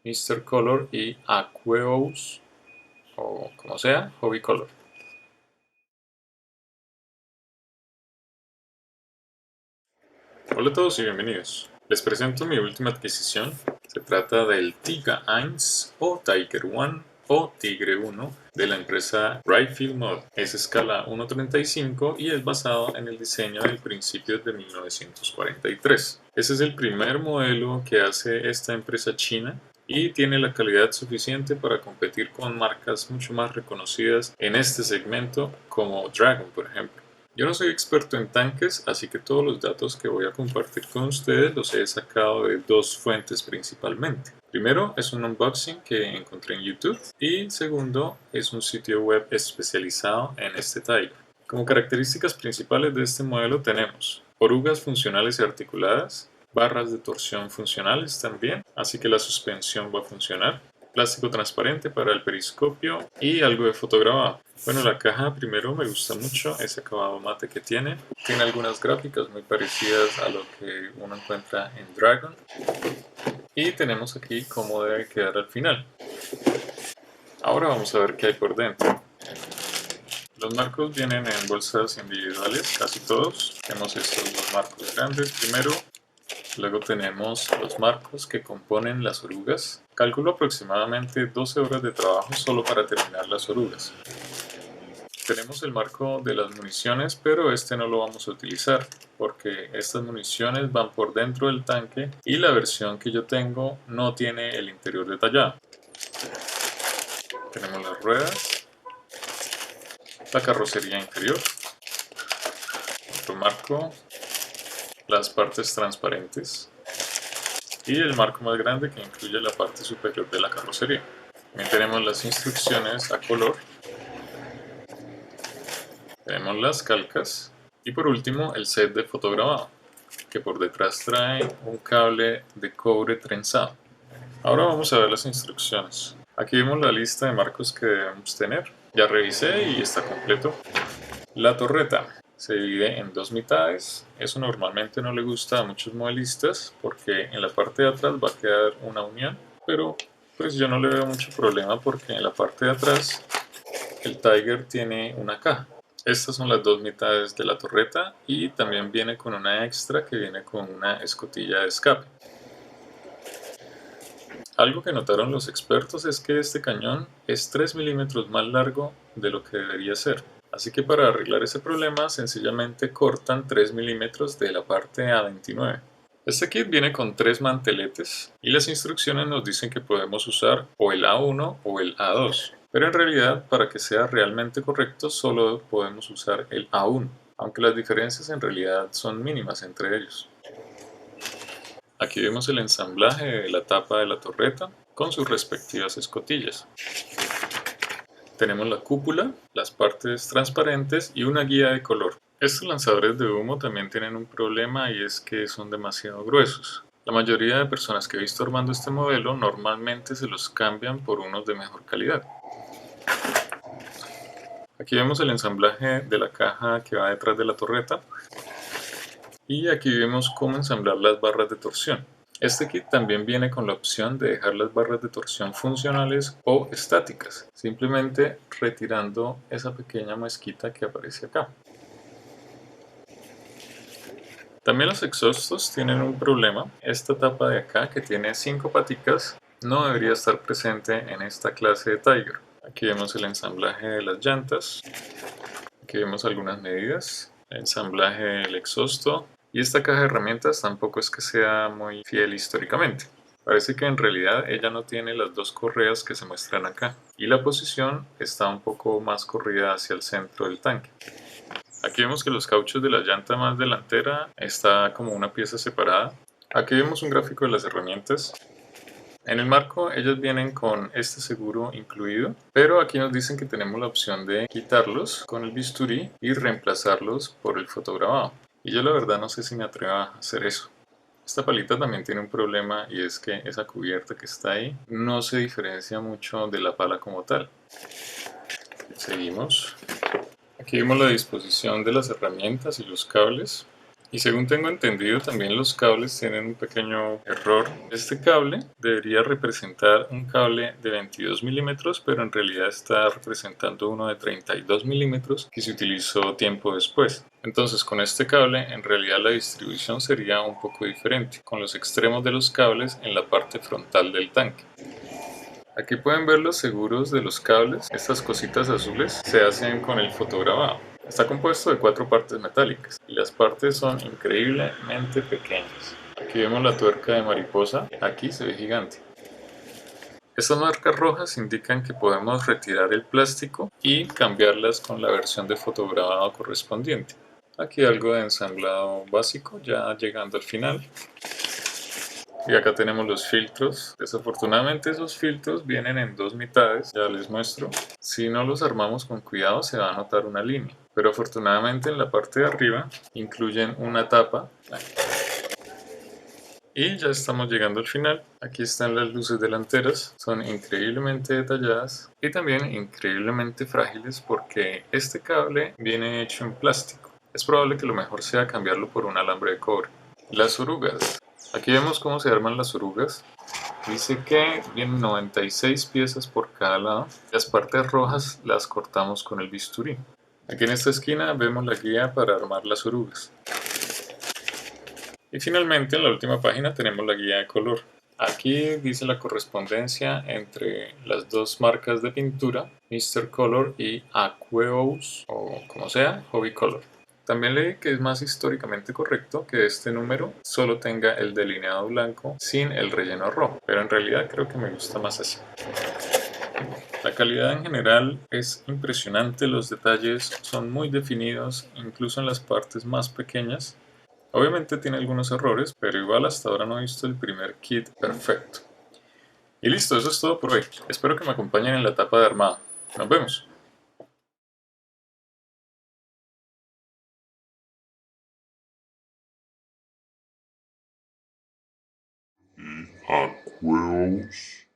Mr. Color y Aqueous, o como sea, Hobby Color. Hola a todos y bienvenidos. Les presento mi última adquisición. Se trata del Tiger 1 o Tiger 1 o Tigre 1 de la empresa Brightfield Mod. Es escala 1.35 y es basado en el diseño del principios de 1943. Ese es el primer modelo que hace esta empresa china y tiene la calidad suficiente para competir con marcas mucho más reconocidas en este segmento como Dragon, por ejemplo. Yo no soy experto en tanques, así que todos los datos que voy a compartir con ustedes los he sacado de dos fuentes principalmente. Primero es un unboxing que encontré en YouTube y segundo es un sitio web especializado en este Tiger. Como características principales de este modelo tenemos orugas funcionales y articuladas, barras de torsión funcionales también, así que la suspensión va a funcionar, plástico transparente para el periscopio y algo de fotograbado. Bueno, la caja primero me gusta mucho ese acabado mate que tiene. Tiene algunas gráficas muy parecidas a lo que uno encuentra en Dragon. Y tenemos aquí cómo debe quedar al final. Ahora vamos a ver qué hay por dentro. Los marcos vienen en bolsas individuales, casi todos. Tenemos estos dos marcos grandes primero. Luego tenemos los marcos que componen las orugas. Calculo aproximadamente 12 horas de trabajo solo para terminar las orugas. Tenemos el marco de las municiones, pero este no lo vamos a utilizar porque estas municiones van por dentro del tanque y la versión que yo tengo no tiene el interior detallado. Tenemos las ruedas, la carrocería inferior, otro marco, las partes transparentes y el marco más grande que incluye la parte superior de la carrocería. También tenemos las instrucciones a color, tenemos las calcas y por último el set de fotograbado, que por detrás trae un cable de cobre trenzado. Ahora vamos a ver las instrucciones. Aquí vemos la lista de marcos que debemos tener. Ya revisé y está completo. La torreta se divide en dos mitades. Eso normalmente no le gusta a muchos modelistas porque en la parte de atrás va a quedar una unión, pero pues yo no le veo mucho problema porque en la parte de atrás el Tiger tiene una caja. Estas son las dos mitades de la torreta y también viene con una extra que viene con una escotilla de escape. Algo que notaron los expertos es que este cañón es 3 milímetros más largo de lo que debería ser. Así que para arreglar ese problema sencillamente cortan 3 milímetros de la parte A29. Este kit viene con 3 manteletes y las instrucciones nos dicen que podemos usar o el A1 o el A2. Pero en realidad, para que sea realmente correcto, solo podemos usar el A1, aunque las diferencias en realidad son mínimas entre ellos. Aquí vemos el ensamblaje de la tapa de la torreta con sus respectivas escotillas. Tenemos la cúpula, las partes transparentes y una guía de color. Estos lanzadores de humo también tienen un problema y es que son demasiado gruesos. La mayoría de personas que he visto armando este modelo normalmente se los cambian por unos de mejor calidad. Aquí vemos el ensamblaje de la caja que va detrás de la torreta. Y aquí vemos cómo ensamblar las barras de torsión. Este kit también viene con la opción de dejar las barras de torsión funcionales o estáticas, simplemente retirando esa pequeña mezquita que aparece acá. También los exhaustos tienen un problema. Esta tapa de acá, que tiene 5 paticas, no debería estar presente en esta clase de Tiger. Aquí vemos el ensamblaje de las llantas. Aquí vemos algunas medidas. El ensamblaje del exhausto. Y esta caja de herramientas tampoco es que sea muy fiel históricamente. Parece que en realidad ella no tiene las dos correas que se muestran acá. Y la posición está un poco más corrida hacia el centro del tanque. Aquí vemos que los cauchos de la llanta más delantera está como una pieza separada. Aquí vemos un gráfico de las herramientas. En el marco ellas vienen con este seguro incluido, pero aquí nos dicen que tenemos la opción de quitarlos con el bisturí y reemplazarlos por el fotograbado. Y yo la verdad no sé si me atrevo a hacer eso. Esta palita también tiene un problema y es que esa cubierta que está ahí no se diferencia mucho de la pala como tal. Seguimos. Aquí vemos la disposición de las herramientas y los cables. Y según tengo entendido, también los cables tienen un pequeño error. Este cable debería representar un cable de 22 milímetros, pero en realidad está representando uno de 32 milímetros que se utilizó tiempo después. Entonces, con este cable, en realidad la distribución sería un poco diferente, con los extremos de los cables en la parte frontal del tanque. Aquí pueden ver los seguros de los cables. Estas cositas azules se hacen con el fotograbado. Está compuesto de 4 partes metálicas y las partes son increíblemente pequeñas. Aquí vemos la tuerca de mariposa, aquí se ve gigante. Estas marcas rojas indican que podemos retirar el plástico y cambiarlas con la versión de fotograbado correspondiente. Aquí algo de ensamblado básico, ya llegando al final. Y acá tenemos los filtros. Desafortunadamente esos filtros vienen en dos mitades, ya les muestro. Si no los armamos con cuidado se va a notar una línea. Pero afortunadamente en la parte de arriba incluyen una tapa. Y ya estamos llegando al final. Aquí están las luces delanteras. Son increíblemente detalladas y también increíblemente frágiles porque este cable viene hecho en plástico. Es probable que lo mejor sea cambiarlo por un alambre de cobre. Las orugas. Aquí vemos cómo se arman las orugas. Dice que vienen 96 piezas por cada lado. Las partes rojas las cortamos con el bisturí. Aquí en esta esquina vemos la guía para armar las orugas. Y finalmente en la última página tenemos la guía de color. Aquí dice la correspondencia entre las dos marcas de pintura, Mr. Color y Aqueous, o como sea, Hobby Color. También leí que es más históricamente correcto que este número solo tenga el delineado blanco sin el relleno rojo, pero en realidad creo que me gusta más así. La calidad en general es impresionante, los detalles son muy definidos, incluso en las partes más pequeñas. Obviamente tiene algunos errores, pero igual hasta ahora no he visto el primer kit perfecto. Y listo, eso es todo por hoy. Espero que me acompañen en la etapa de armado. Nos vemos. Aqueous